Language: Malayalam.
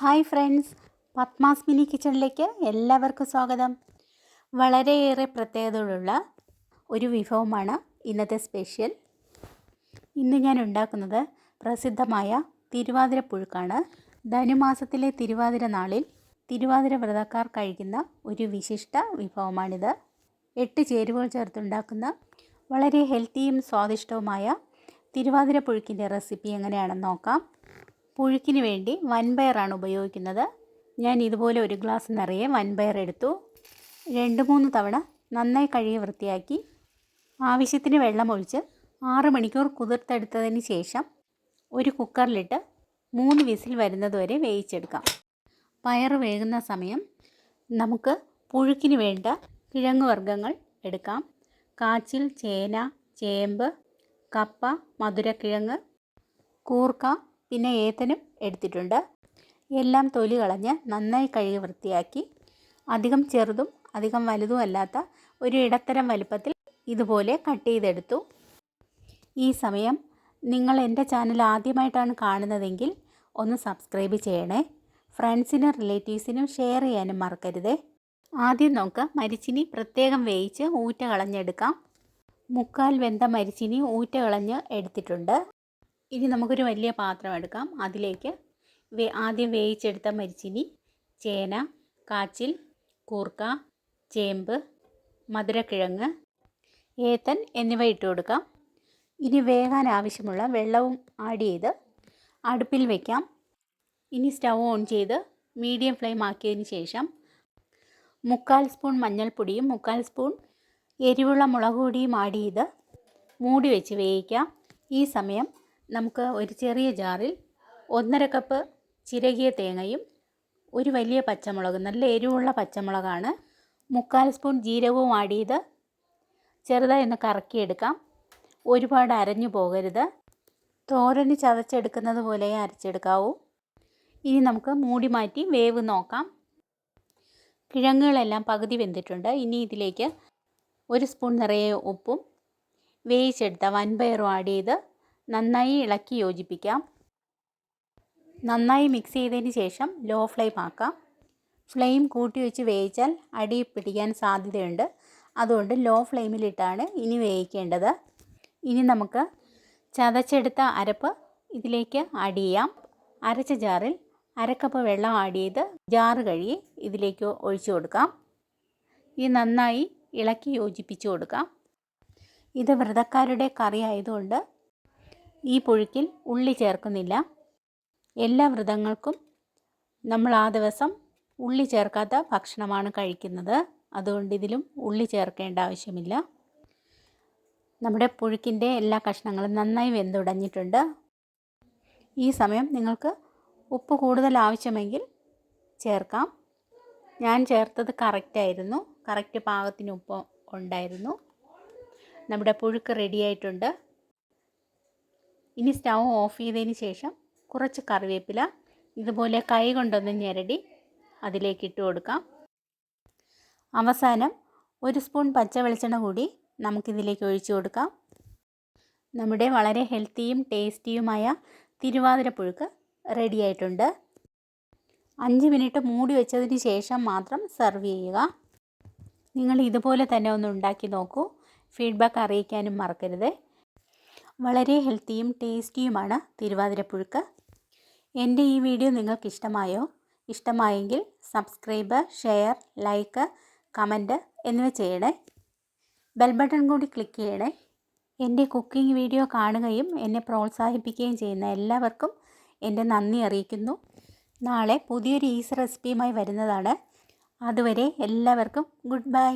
ഹായ് ഫ്രണ്ട്സ്, പത്മാസ് മിനി കിച്ചണിലേക്ക് എല്ലാവർക്കും സ്വാഗതം. വളരെയേറെ പ്രത്യേകതകളുള്ള ഒരു വിഭവമാണ് ഇന്നത്തെ സ്പെഷ്യൽ. ഇന്ന് ഞാൻ ഉണ്ടാക്കുന്നത് പ്രസിദ്ധമായ തിരുവാതിര പുഴുക്കാണ്. ധനുമാസത്തിലെ തിരുവാതിര നാളിൽ തിരുവാതിര വ്രതക്കാർ കഴിക്കുന്ന ഒരു വിശിഷ്ട വിഭവമാണിത്. 8 ചേരുവകൾ ചേർത്തുണ്ടാക്കുന്ന വളരെ ഹെൽത്തിയും സ്വാദിഷ്ടവുമായ തിരുവാതിര പുഴുക്കിൻ്റെ റെസിപ്പി എങ്ങനെയാണെന്ന് നോക്കാം. പുഴുക്കിന് വേണ്ടി വൻപയറാണ് ഉപയോഗിക്കുന്നത്. ഞാൻ ഇതുപോലെ ഒരു ഗ്ലാസ് നിറയെ വൻപയർ എടുത്തു. 2-3 തവണ നന്നായി കഴുകി വൃത്തിയാക്കി ആവശ്യത്തിന് വെള്ളമൊഴിച്ച് 6 മണിക്കൂർ കുതിർത്തെടുത്തതിന് ശേഷം ഒരു കുക്കറിലിട്ട് 3 വിസിൽ വരുന്നതുവരെ വേവിച്ചെടുക്കാം. പയർ വേകുന്ന സമയം നമുക്ക് പുഴുക്കിന് വേണ്ട കിഴങ്ങ് വർഗ്ഗങ്ങൾ എടുക്കാം. കാച്ചിൽ, ചേന, ചേമ്പ്, കപ്പ, മധുരക്കിഴങ്ങ്, കൂർക്ക, പിന്നെ ഏത്തനും എടുത്തിട്ടുണ്ട്. എല്ലാം തൊലി കളഞ്ഞ് നന്നായി കഴുകി വൃത്തിയാക്കി അധികം ചെറുതും അധികം വലുതും അല്ലാത്ത ഒരു ഇടത്തരം വലുപ്പത്തിൽ ഇതുപോലെ കട്ട് ചെയ്തെടുത്തു. ഈ സമയം നിങ്ങൾ എൻ്റെ ചാനൽ ആദ്യമായിട്ടാണ് കാണുന്നതെങ്കിൽ ഒന്ന് സബ്സ്ക്രൈബ് ചെയ്യണേ. ഫ്രണ്ട്സിനും റിലേറ്റീവ്സിനും ഷെയർ ചെയ്യാനും മറക്കരുതേ. ആദ്യം നമുക്ക് മരിച്ചിനി പ്രത്യേകം വേവിച്ച് ഊറ്റ കളഞ്ഞെടുക്കാം. 1/4 വെന്ത മരിച്ചിനി ഊറ്റ കളഞ്ഞ് എടുത്തിട്ടുണ്ട്. ഇനി നമുക്കൊരു വലിയ പാത്രം എടുക്കാം. അതിലേക്ക് ആദ്യം വേവിച്ചെടുത്ത മരിച്ചിനി, ചേന, കാച്ചിൽ, കൂർക്ക, ചേമ്പ്, മധുരക്കിഴങ്ങ്, ഏത്തൻ എന്നിവ ഇട്ട് കൊടുക്കാം. ഇനി വേകാൻ ആവശ്യമുള്ള വെള്ളവും ആഡ് ചെയ്ത് അടുപ്പിൽ വയ്ക്കാം. ഇനി സ്റ്റൗ ഓൺ ചെയ്ത് മീഡിയം ഫ്ലെയിം ആക്കിയതിന് ശേഷം 1/4 സ്പൂൺ മഞ്ഞൾപ്പൊടിയും 1/4 സ്പൂൺ എരിവുള്ള മുളക് പൊടിയും ആഡ് ചെയ്ത് മൂടി വെച്ച് വേവിക്കാം. ഈ സമയം നമുക്ക് ഒരു ചെറിയ ജാറിൽ 1/2 കപ്പ് ചിരകിയ തേങ്ങയും ഒരു വലിയ പച്ചമുളക്, നല്ല എരിവുള്ള പച്ചമുളകാണ്, 1/4 സ്പൂൺ ജീരകവും ആഡ് ചെയ്ത് ചെറുതായി ഒന്ന് കറക്കിയെടുക്കാം. ഒരുപാട് അരഞ്ഞു പോകരുത്. തോരന് ചതച്ചെടുക്കുന്നത് പോലെ അരച്ചെടുക്കാവൂ. ഇനി നമുക്ക് മൂടി മാറ്റി വേവ് നോക്കാം. കിഴങ്ങുകളെല്ലാം പകുതി വെന്തിട്ടുണ്ട്. ഇനി ഇതിലേക്ക് 1 സ്പൂൺ നിറയെ ഉപ്പും വേവിച്ചെടുത്ത വൻപയറും ആഡ് ചെയ്ത് നന്നായി ഇളക്കി യോജിപ്പിക്കാം. നന്നായി മിക്സ് ചെയ്തതിന് ശേഷം ലോ ഫ്ലെയിം ആക്കാം. ഫ്ലെയിം കൂട്ടി വെച്ച് വേവിച്ചാൽ അടി പിടിക്കാൻ സാധ്യതയുണ്ട്. അതുകൊണ്ട് ലോ ഫ്ലെയിമിലിട്ടാണ് ഇനി വേവിക്കേണ്ടത്. ഇനി നമുക്ക് ചതച്ചെടുത്ത അരപ്പ് ഇതിലേക്ക് ആഡ് ചെയ്യാം. അരച്ച ജാറിൽ 1/2 കപ്പ് വെള്ളം ആഡ് ചെയ്ത് ജാറ് കഴുകി ഇതിലേക്ക് ഒഴിച്ചു കൊടുക്കാം. ഇത് നന്നായി ഇളക്കി യോജിപ്പിച്ച് കൊടുക്കാം. ഇത് വ്രതക്കാരുടെ കറി ആയതുകൊണ്ട് ഈ പുഴുക്കിൽ ഉള്ളി ചേർക്കുന്നില്ല. എല്ലാ വ്രതങ്ങൾക്കും നമ്മൾ ആ ദിവസം ഉള്ളി ചേർക്കാത്ത ഭക്ഷണമാണ് കഴിക്കുന്നത്. അതുകൊണ്ട് ഇതിലും ഉള്ളി ചേർക്കേണ്ട ആവശ്യമില്ല. നമ്മുടെ പുഴുക്കിൻ്റെ എല്ലാ കഷ്ണങ്ങളും നന്നായി വെന്തുടഞ്ഞിട്ടുണ്ട്. ഈ സമയം നിങ്ങൾക്ക് ഉപ്പ് കൂടുതൽ ആവശ്യമെങ്കിൽ ചേർക്കാം. ഞാൻ ചേർത്തത് കറക്റ്റായിരുന്നു. കറക്റ്റ് പാകത്തിന് ഉപ്പ് ഉണ്ടായിരുന്നു. നമ്മുടെ പുഴുക്ക് റെഡിയായിട്ടുണ്ട്. ഇനി സ്റ്റൗ ഓഫ് ചെയ്തതിന് ശേഷം കുറച്ച് കറിവേപ്പില ഇതുപോലെ കൈ കൊണ്ടൊന്ന് ഞെരടി അതിലേക്ക് ഇട്ട് കൊടുക്കാം. അവസാനം 1 സ്പൂൺ പച്ച വെളിച്ചെണ്ണ കൂടി നമുക്കിതിലേക്ക് ഒഴിച്ചു കൊടുക്കാം. നമ്മുടെ വളരെ ഹെൽത്തിയും ടേസ്റ്റിയുമായ തിരുവാതിര പുഴുക്ക് റെഡിയായിട്ടുണ്ട്. 5 മിനിറ്റ് മൂടി വെച്ചതിന് ശേഷം മാത്രം സെർവ് ചെയ്യുക. നിങ്ങൾ ഇതുപോലെ തന്നെ ഒന്ന് ഉണ്ടാക്കി നോക്കൂ. ഫീഡ്ബാക്ക് അറിയിക്കാനും മറക്കരുത്. വളരെ ഹെൽത്തിയും ടേസ്റ്റിയുമാണ് തിരുവാതിരപ്പുഴുക്ക്. എൻ്റെ ഈ വീഡിയോ നിങ്ങൾക്ക് ഇഷ്ടമായെങ്കിൽ സബ്സ്ക്രൈബ്, ഷെയർ, ലൈക്ക്, കമൻറ്റ് എന്നിവ ചെയ്യണേ. ബെൽ ബട്ടൺ കൂടി ക്ലിക്ക് ചെയ്യണേ. എൻ്റെ കുക്കിംഗ് വീഡിയോ കാണുകയും എന്നെ പ്രോത്സാഹിപ്പിക്കുകയും ചെയ്യുന്ന എല്ലാവർക്കും എൻ്റെ നന്ദി അറിയിക്കുന്നു. നാളെ പുതിയൊരു ഈസി റെസിപ്പിയുമായി വരുന്നതാണ്. അതുവരെ എല്ലാവർക്കും ഗുഡ് ബൈ.